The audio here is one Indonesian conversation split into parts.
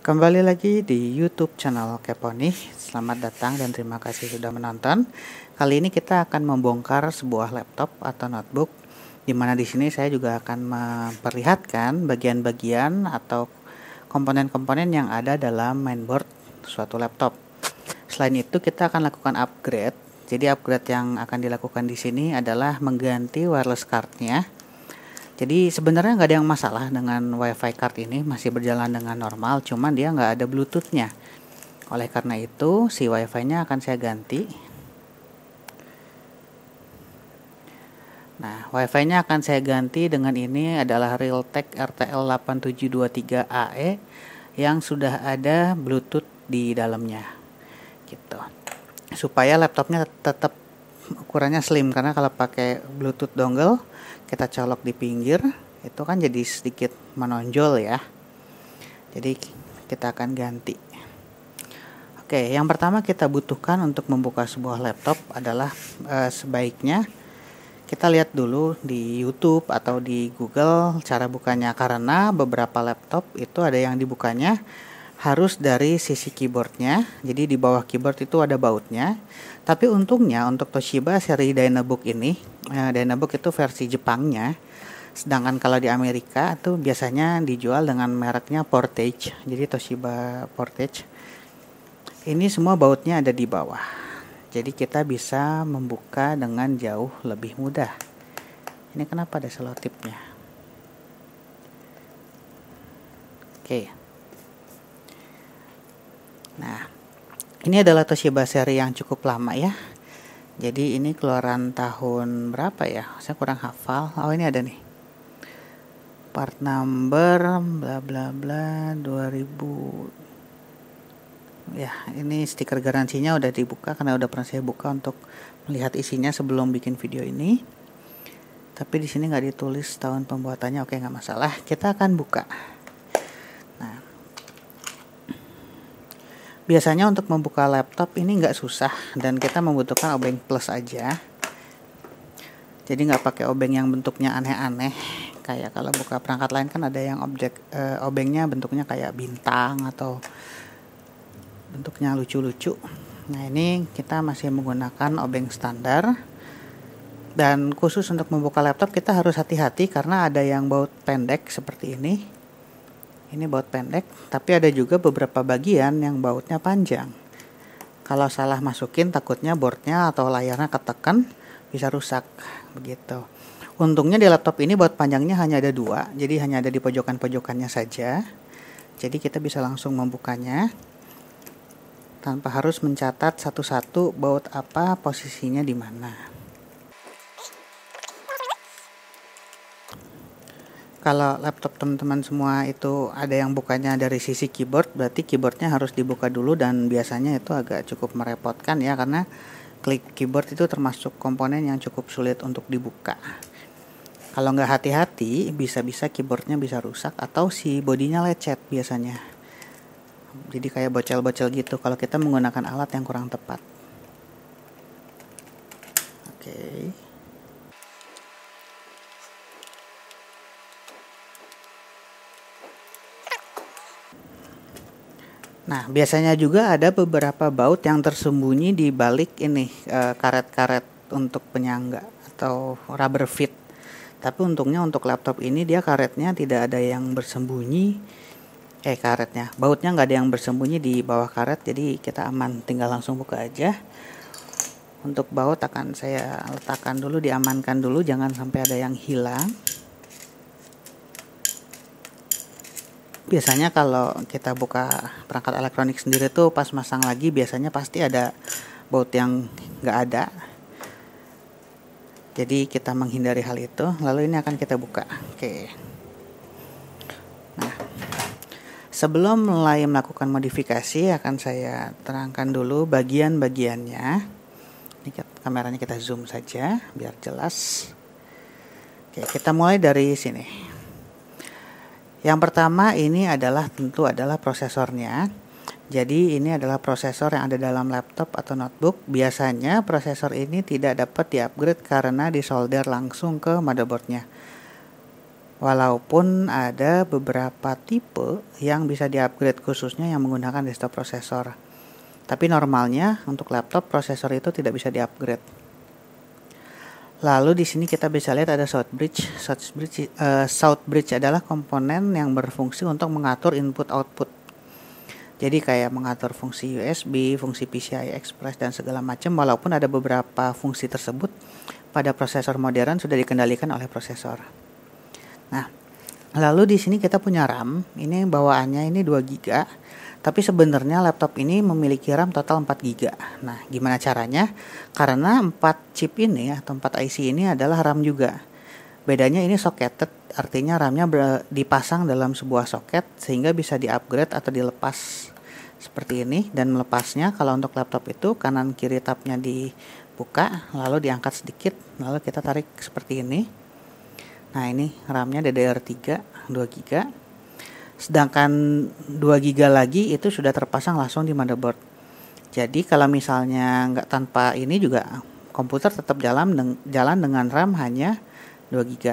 Kembali lagi di YouTube channel Keponi. Selamat datang dan terima kasih sudah menonton. Kali ini kita akan membongkar sebuah laptop atau notebook, di mana di sini saya juga akan memperlihatkan bagian-bagian atau komponen-komponen yang ada dalam mainboard suatu laptop. Selain itu, kita akan lakukan upgrade. Jadi upgrade yang akan dilakukan di sini adalah mengganti wireless cardnya. Jadi sebenarnya nggak ada yang masalah dengan WiFi card ini, masih berjalan dengan normal, cuman dia nggak ada Bluetooth-nya. Oleh karena itu, si WiFi-nya akan saya ganti. Nah, WiFi-nya akan saya ganti dengan ini adalah Realtek RTL 8723AE yang sudah ada Bluetooth di dalamnya. Gitu. Supaya laptopnya tetap ukurannya slim, karena kalau pakai Bluetooth dongle kita colok di pinggir itu kan jadi sedikit menonjol ya. Jadi kita akan ganti. Oke, yang pertama kita butuhkan untuk membuka sebuah laptop adalah sebaiknya kita lihat dulu di YouTube atau di Google cara bukanya, karena beberapa laptop itu ada yang dibukanya harus dari sisi keyboardnya. Jadi di bawah keyboard itu ada bautnya. Tapi untungnya untuk Toshiba seri Dynabook ini, Dynabook itu versi Jepangnya. Sedangkan kalau di Amerika itu biasanya dijual dengan mereknya Portage. Jadi Toshiba Portage. Ini semua bautnya ada di bawah. Jadi kita bisa membuka dengan jauh lebih mudah. Ini kenapa ada selotipnya? Oke. Nah, ini adalah Toshiba seri yang cukup lama ya. Jadi ini keluaran tahun berapa ya? Saya kurang hafal. Oh, ini ada nih. Part number bla bla bla 2000. Ya, ini stiker garansinya udah dibuka karena udah pernah saya buka untuk melihat isinya sebelum bikin video ini. Tapi di sini nggak ditulis tahun pembuatannya. Oke, nggak masalah. Kita akan buka. Biasanya untuk membuka laptop ini nggak susah dan kita membutuhkan obeng plus aja. Jadi nggak pakai obeng yang bentuknya aneh-aneh. Kayak kalau buka perangkat lain kan ada yang obengnya bentuknya kayak bintang atau bentuknya lucu-lucu. Nah, ini kita masih menggunakan obeng standar. Dan khusus untuk membuka laptop kita harus hati-hati karena ada yang baut pendek seperti ini. Ini baut pendek, tapi ada juga beberapa bagian yang bautnya panjang. Kalau salah masukin takutnya boardnya atau layarnya ketekan, bisa rusak begitu. Untungnya di laptop ini baut panjangnya hanya ada 2, jadi hanya ada di pojokan-pojokannya saja. Jadi kita bisa langsung membukanya tanpa harus mencatat satu-satu baut apa posisinya di mana. Kalau laptop teman-teman semua itu ada yang bukanya dari sisi keyboard, berarti keyboardnya harus dibuka dulu dan biasanya itu agak cukup merepotkan ya, karena klik keyboard itu termasuk komponen yang cukup sulit untuk dibuka. Kalau nggak hati-hati, bisa-bisa keyboardnya bisa rusak atau si bodinya lecet biasanya. Jadi kayak bocel-bocel gitu kalau kita menggunakan alat yang kurang tepat. Oke. Nah, biasanya juga ada beberapa baut yang tersembunyi di balik ini karet-karet untuk penyangga atau rubber fit. Tapi untungnya untuk laptop ini dia karetnya tidak ada yang bersembunyi. Bautnya nggak ada yang bersembunyi di bawah karet, jadi kita aman, tinggal langsung buka aja. Untuk baut akan saya letakkan dulu, diamankan dulu, jangan sampai ada yang hilang. Biasanya kalau kita buka perangkat elektronik sendiri tuh pas masang lagi biasanya pasti ada baut yang nggak ada. Jadi kita menghindari hal itu. Lalu ini akan kita buka. Oke. Nah, sebelum mulai melakukan modifikasi akan saya terangkan dulu bagian-bagiannya. Ini kameranya kita zoom saja biar jelas. Oke, kita mulai dari sini. Yang pertama ini tentu adalah prosesornya. Jadi ini adalah prosesor yang ada dalam laptop atau notebook. Biasanya prosesor ini tidak dapat di-upgrade karena disolder langsung ke motherboardnya. Walaupun ada beberapa tipe yang bisa di-upgrade khususnya yang menggunakan desktop prosesor. Tapi normalnya untuk laptop prosesor itu tidak bisa di-upgrade. Lalu di sini kita bisa lihat ada Southbridge. Southbridge adalah komponen yang berfungsi untuk mengatur input-output. Jadi kayak mengatur fungsi USB, fungsi PCI Express dan segala macam. Walaupun ada beberapa fungsi tersebut pada prosesor modern sudah dikendalikan oleh prosesor. Nah, lalu di sini kita punya RAM. Ini bawaannya ini 2 GB. Tapi sebenarnya laptop ini memiliki RAM total 4 GB. Nah, gimana caranya? Karena 4 chip ini atau 4 IC ini adalah RAM juga. Bedanya ini socketed, artinya RAM-nya dipasang dalam sebuah soket sehingga bisa di-upgrade atau dilepas seperti ini. Dan melepasnya kalau untuk laptop itu kanan kiri tabnya dibuka, lalu diangkat sedikit, lalu kita tarik seperti ini. Nah, ini RAM-nya DDR3 2 GB. Sedangkan 2 GB lagi itu sudah terpasang langsung di motherboard. Jadi kalau misalnya nggak tanpa ini juga komputer tetap jalan dengan RAM hanya 2 GB.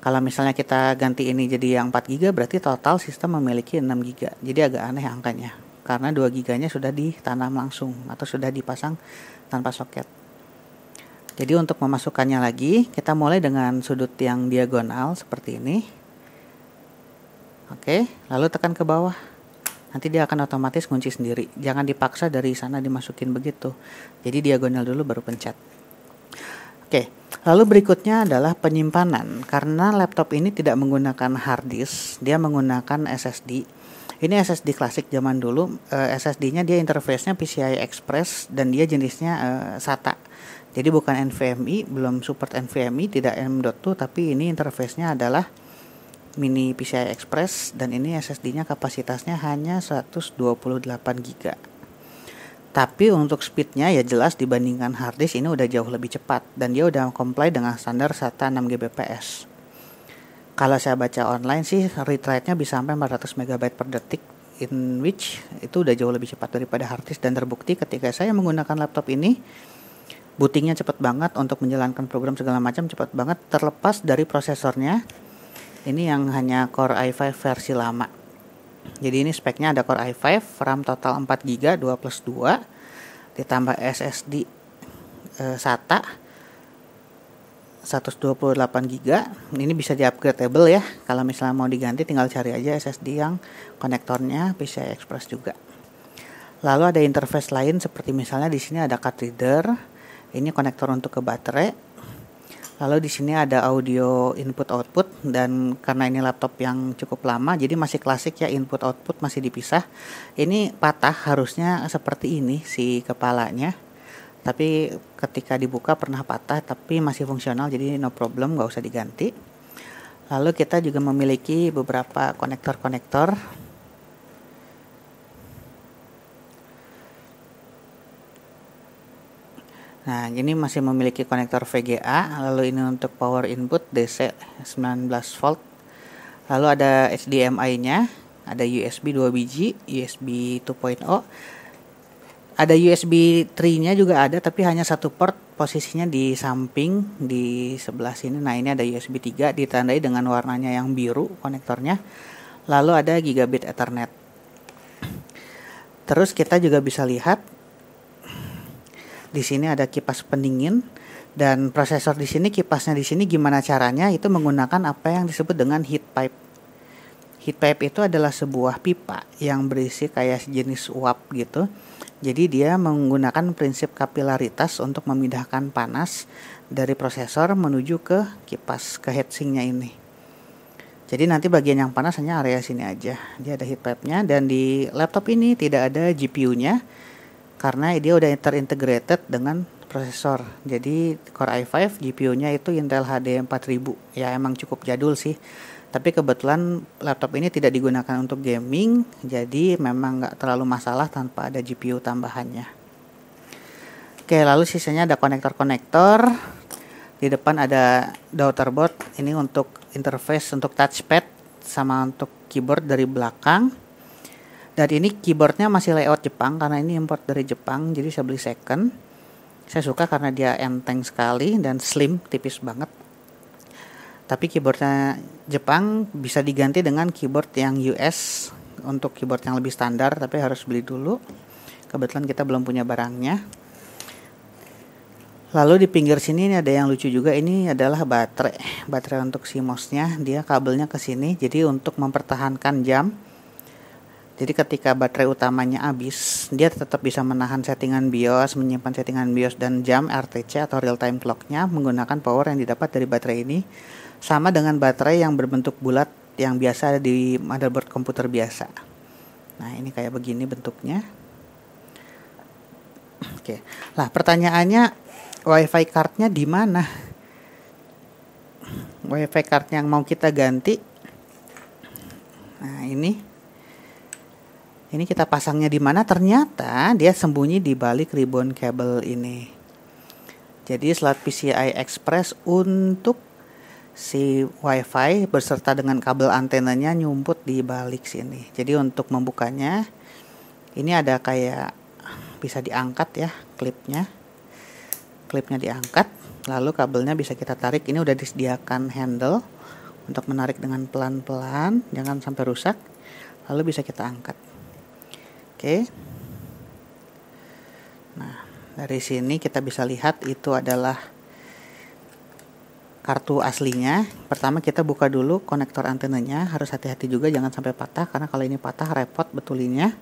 Kalau misalnya kita ganti ini jadi yang 4 GB berarti total sistem memiliki 6 GB. Jadi agak aneh angkanya. Karena 2 GB-nya sudah ditanam langsung atau sudah dipasang tanpa soket. Jadi untuk memasukkannya lagi, kita mulai dengan sudut yang diagonal seperti ini. Oke, lalu tekan ke bawah. Nanti dia akan otomatis kunci sendiri. Jangan dipaksa dari sana dimasukin begitu. Jadi diagonal dulu baru pencet. Oke, lalu berikutnya adalah penyimpanan. Karena laptop ini tidak menggunakan hard disk, dia menggunakan SSD. Ini SSD klasik zaman dulu. SSD-nya dia interface-nya PCI Express dan dia jenisnya SATA. Jadi bukan NVMe, belum support NVMe, tidak M.2, tapi ini interface-nya adalah mini PCI Express dan ini SSD-nya kapasitasnya hanya 128 GB. Tapi untuk speed-nya ya jelas dibandingkan hard disk ini udah jauh lebih cepat dan dia udah comply dengan standar SATA 6 Gbps. Kalau saya baca online sih read rate-nya bisa sampai 400 MB per detik, in which itu udah jauh lebih cepat daripada hard disk dan terbukti ketika saya menggunakan laptop ini bootingnya cepat banget, untuk menjalankan program segala macam cepat banget, terlepas dari prosesornya. Ini yang hanya Core i5 versi lama. Jadi ini speknya ada Core i5, RAM total 4 GB 2+2, ditambah SSD SATA 128 GB. Ini bisa di-upgradable ya. Kalau misalnya mau diganti tinggal cari aja SSD yang konektornya PCI Express juga. Lalu ada interface lain seperti misalnya di sini ada card reader. Ini konektor untuk ke baterai. Lalu di sini ada audio input output dan karena ini laptop yang cukup lama jadi masih klasik ya, input output masih dipisah. Ini patah harusnya seperti ini si kepalanya. Tapi ketika dibuka pernah patah tapi masih fungsional jadi no problem, nggak usah diganti. Lalu kita juga memiliki beberapa konektor-konektor. Nah, ini masih memiliki konektor VGA, lalu ini untuk power input DC 19 volt. Lalu ada HDMI-nya, ada USB 2 biji, USB 2.0. Ada USB 3-nya juga ada, tapi hanya satu port, posisinya di samping di sebelah sini. Nah, ini ada USB 3 ditandai dengan warnanya yang biru konektornya. Lalu ada Gigabit Ethernet. Terus kita juga bisa lihat di sini ada kipas pendingin dan prosesor di sini, kipasnya di sini gimana caranya itu menggunakan apa yang disebut dengan heat pipe. Heat pipe itu adalah sebuah pipa yang berisi kayak jenis uap gitu. Jadi dia menggunakan prinsip kapilaritas untuk memindahkan panas dari prosesor menuju ke kipas, ke heatsinknya ini. Jadi nanti bagian yang panas hanya area sini aja. Dia ada heat pipe-nya dan di laptop ini tidak ada GPU-nya. Karena dia udah terintegrated dengan prosesor. Jadi Core i5 GPU-nya itu Intel HD 4000. Ya emang cukup jadul sih. Tapi kebetulan laptop ini tidak digunakan untuk gaming. Jadi memang nggak terlalu masalah tanpa ada GPU tambahannya. Oke, lalu sisanya ada konektor-konektor. Di depan ada daughterboard. Ini untuk interface untuk touchpad sama untuk keyboard dari belakang. Dan ini keyboardnya masih layout Jepang karena ini import dari Jepang, jadi saya beli second. Saya suka karena dia enteng sekali dan slim, tipis banget. Tapi keyboardnya Jepang bisa diganti dengan keyboard yang US untuk keyboard yang lebih standar, tapi harus beli dulu. Kebetulan kita belum punya barangnya. Lalu di pinggir sini ini ada yang lucu juga, ini adalah baterai untuk si mouse-nya. Dia kabelnya ke sini, jadi untuk mempertahankan jam. Jadi ketika baterai utamanya habis, dia tetap bisa menahan settingan BIOS, menyimpan settingan BIOS dan jam RTC atau real time clock-nya menggunakan power yang didapat dari baterai ini. Sama dengan baterai yang berbentuk bulat yang biasa ada di motherboard komputer biasa. Nah, ini kayak begini bentuknya. Oke. Lah, pertanyaannya WiFi card-nya di mana? WiFi card yang mau kita ganti. Nah, ini kita pasangnya di mana? Ternyata dia sembunyi di balik ribbon cable ini. Jadi slot PCI Express untuk si WiFi beserta dengan kabel antenanya nyumput di balik sini. Jadi untuk membukanya, ini ada kayak bisa diangkat ya klipnya. Klipnya diangkat, lalu kabelnya bisa kita tarik. Ini udah disediakan handle untuk menarik dengan pelan-pelan, jangan sampai rusak. Lalu bisa kita angkat. Oke. Nah, dari sini kita bisa lihat itu adalah kartu aslinya. Pertama kita buka dulu konektor antenanya, harus hati-hati juga jangan sampai patah, karena kalau ini patah repot betulinnya.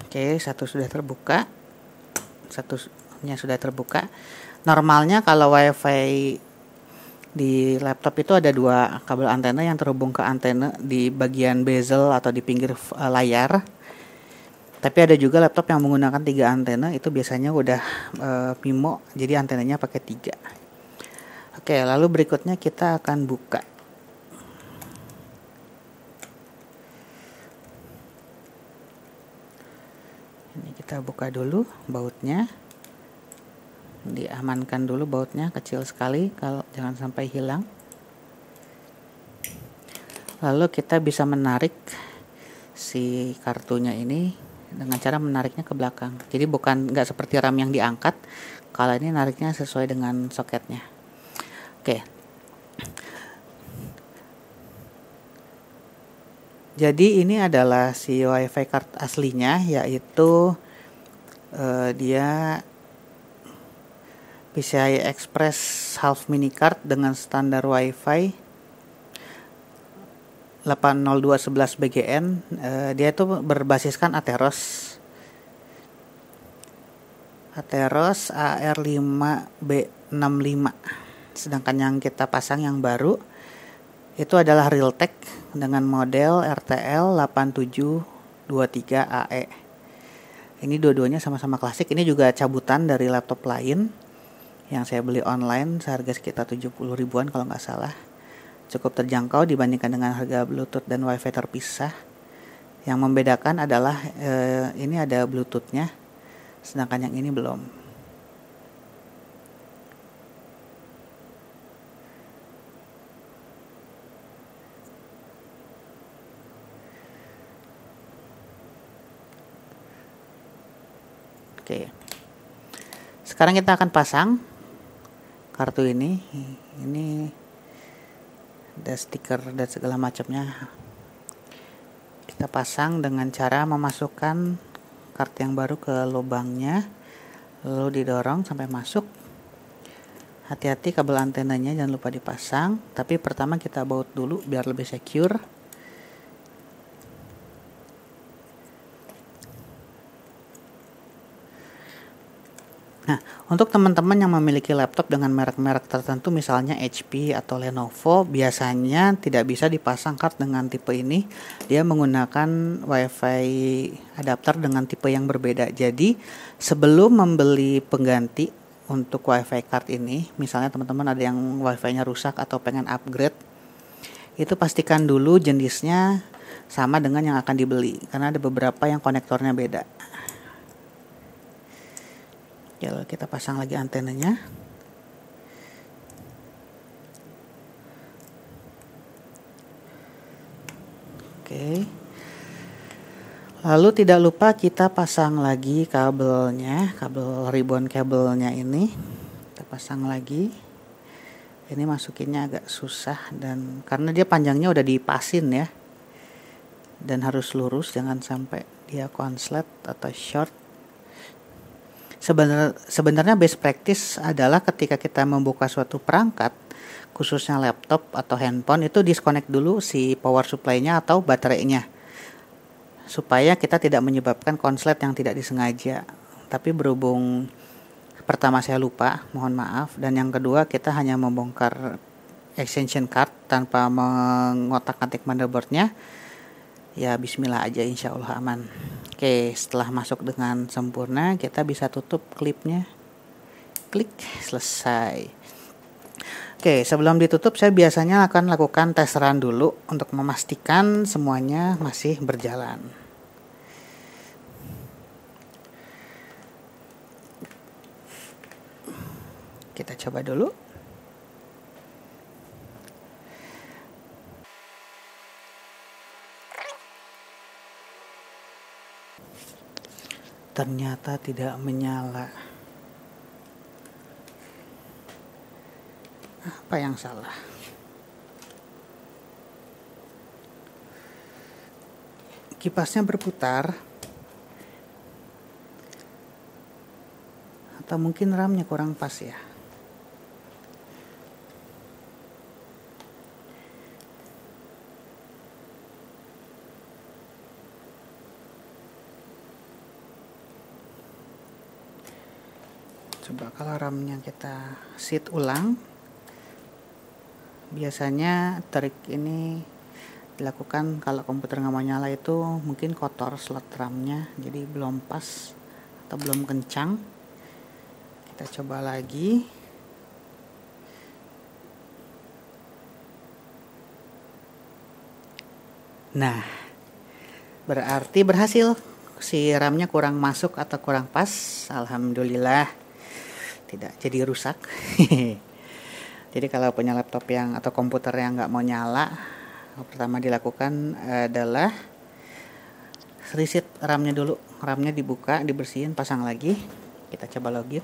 Oke, satu sudah terbuka, satunya sudah terbuka. Normalnya kalau WiFi di laptop itu ada dua kabel antena yang terhubung ke antena di bagian bezel atau di pinggir layar. Tapi ada juga laptop yang menggunakan 3 antena, itu biasanya udah MIMO, jadi antenanya pakai 3. Oke, lalu berikutnya kita akan buka. Ini kita buka dulu bautnya, diamankan dulu bautnya, kecil sekali, kalau jangan sampai hilang. Lalu kita bisa menarik si kartunya ini dengan cara menariknya ke belakang. Jadi nggak seperti RAM yang diangkat, kalau ini nariknya sesuai dengan soketnya. Oke. Jadi ini adalah si WiFi card aslinya, yaitu dia PCI Express half mini card dengan standar WiFi 802.11 BGN. Dia itu berbasiskan Atheros AR5B65. Sedangkan yang kita pasang yang baru itu adalah Realtek dengan model RTL 8723AE. Ini dua-duanya sama-sama klasik. Ini juga cabutan dari laptop lain yang saya beli online seharga sekitar 70 ribuan kalau nggak salah. Cukup terjangkau dibandingkan dengan harga Bluetooth dan WiFi terpisah. Yang membedakan adalah ini ada Bluetooth-nya, sedangkan yang ini belum. Oke. Sekarang kita akan pasang kartu ini. Ini ada stiker dan segala macamnya. Kita pasang dengan cara memasukkan kartu yang baru ke lubangnya, lalu didorong sampai masuk. Hati-hati kabel antenanya jangan lupa dipasang, tapi pertama kita baut dulu biar lebih secure. Nah, untuk teman-teman yang memiliki laptop dengan merek-merek tertentu, misalnya HP atau Lenovo, biasanya tidak bisa dipasang card dengan tipe ini. Dia menggunakan WiFi adapter dengan tipe yang berbeda. Jadi, sebelum membeli pengganti untuk WiFi card ini, misalnya teman-teman ada yang WiFi-nya rusak atau pengen upgrade, itu pastikan dulu jenisnya sama dengan yang akan dibeli, karena ada beberapa yang konektornya beda. Ya, kita pasang lagi antenanya. Oke. Lalu tidak lupa kita pasang lagi kabelnya, kabel ribbon kabelnya ini. Kita pasang lagi. Ini masukinnya agak susah dan karena dia panjangnya udah dipasin ya. Dan harus lurus, jangan sampai dia konslet atau short. Sebenarnya best practice adalah ketika kita membuka suatu perangkat, khususnya laptop atau handphone, itu disconnect dulu si power supply-nya atau baterainya, supaya kita tidak menyebabkan konslet yang tidak disengaja. Tapi berhubung pertama saya lupa, mohon maaf, dan yang kedua kita hanya membongkar extension card tanpa mengotak-atik motherboardnya, ya bismillah aja, insya Allah aman. Oke, setelah masuk dengan sempurna, kita bisa tutup klipnya, klik, selesai. Oke, sebelum ditutup saya biasanya akan lakukan tes run dulu untuk memastikan semuanya masih berjalan. Kita coba dulu. Ternyata tidak menyala. Apa yang salah? Kipasnya berputar. Atau mungkin RAM-nya kurang pas ya. Coba kalau RAM-nya kita seat ulang. Biasanya trik ini dilakukan kalau komputer nggak mau nyala, itu mungkin kotor slot RAM-nya, jadi belum pas atau belum kencang. Kita coba lagi. Nah, berarti berhasil. Si RAM-nya kurang masuk atau kurang pas. Alhamdulillah tidak jadi rusak. Jadi kalau punya laptop yang atau komputer yang nggak mau nyala, pertama dilakukan adalah reset RAM-nya dulu. RAM-nya dibuka, dibersihin, pasang lagi. Kita coba login.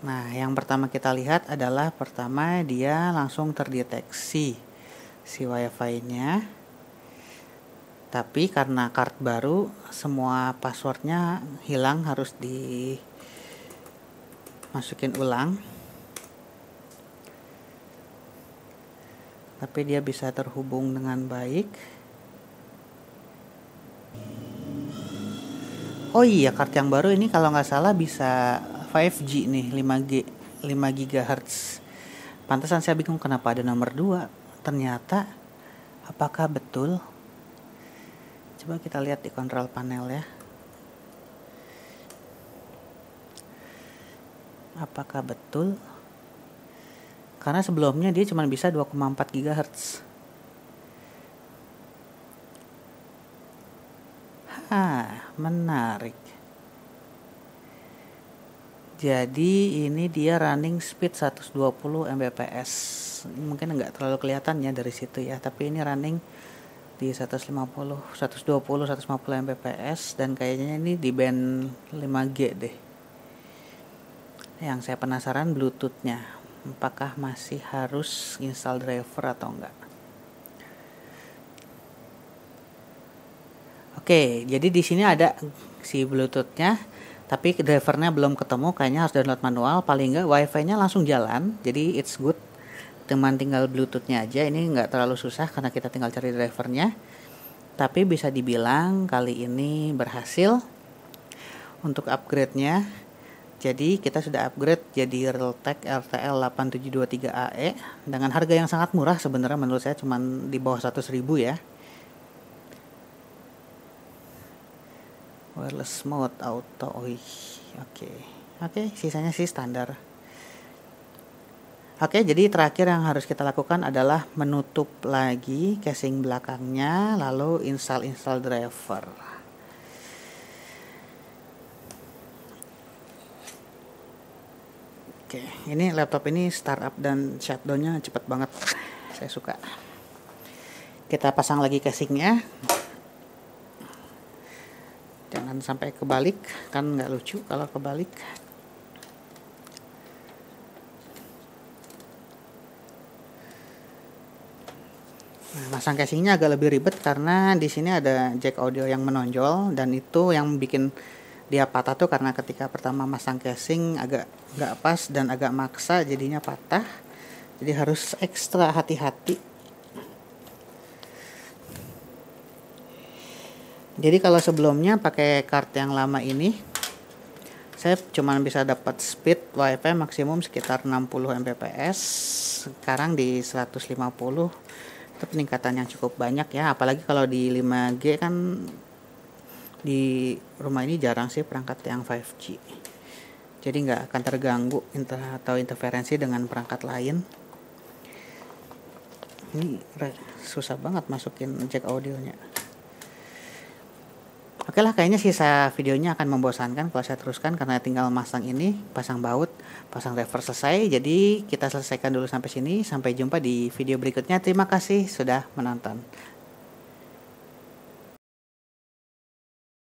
Nah, yang pertama kita lihat adalah pertama dia langsung terdeteksi si WiFi-nya. Tapi karena kart baru, semua passwordnya hilang, harus dimasukin ulang. Tapi dia bisa terhubung dengan baik. Oh iya, kart yang baru ini kalau nggak salah bisa 5G nih, 5 GHz. Pantesan saya bingung kenapa ada nomor 2. Ternyata apakah betul? Coba kita lihat di control panel ya. Apakah betul? Karena sebelumnya dia cuma bisa 2,4 GHz. Menarik. Jadi ini dia running speed 120 Mbps. Mungkin nggak terlalu kelihatan ya dari situ ya, tapi ini running di 150, 120, 150 Mbps, dan kayaknya ini di band 5G deh. Yang saya penasaran Bluetooth-nya, apakah masih harus install driver atau enggak. Oke, jadi di sini ada si Bluetooth-nya, tapi drivernya belum ketemu, kayaknya harus download manual. Paling enggak WiFi-nya langsung jalan, jadi it's good. Teman tinggal Bluetooth-nya aja, ini enggak terlalu susah karena kita tinggal cari drivernya. Tapi bisa dibilang kali ini berhasil untuk upgrade-nya. Jadi kita sudah upgrade jadi Realtek RTL 8723AE dengan harga yang sangat murah sebenarnya, menurut saya cuma di bawah 100.000 ya. Wireless mode auto, oke, sisanya sih standar. Oke, jadi terakhir yang harus kita lakukan adalah menutup lagi casing belakangnya, lalu install driver. Oke, ini laptop ini startup dan shutdown-nya cepet banget, saya suka. Kita pasang lagi casingnya. jangan sampai kebalik, kan nggak lucu kalau kebalik. Nah, masang casingnya agak lebih ribet karena di sini ada jack audio yang menonjol, dan itu yang bikin dia patah tuh karena ketika pertama masang casing agak nggak pas dan agak maksa jadinya patah. Jadi harus ekstra hati-hati. Jadi kalau sebelumnya pakai card yang lama ini, saya cuma bisa dapat speed WiFi maksimum sekitar 60 Mbps. Sekarang di 150. Itu peningkatan yang cukup banyak ya, apalagi kalau di 5G kan di rumah ini jarang sih perangkat yang 5G. Jadi nggak akan terganggu atau interferensi dengan perangkat lain. Ini susah banget masukin jack audionya. Oke lah, kayaknya sisa videonya akan membosankan kalau saya teruskan karena tinggal masang ini, pasang baut, pasang driver selesai. Jadi kita selesaikan dulu sampai sini. Sampai jumpa di video berikutnya. Terima kasih sudah menonton.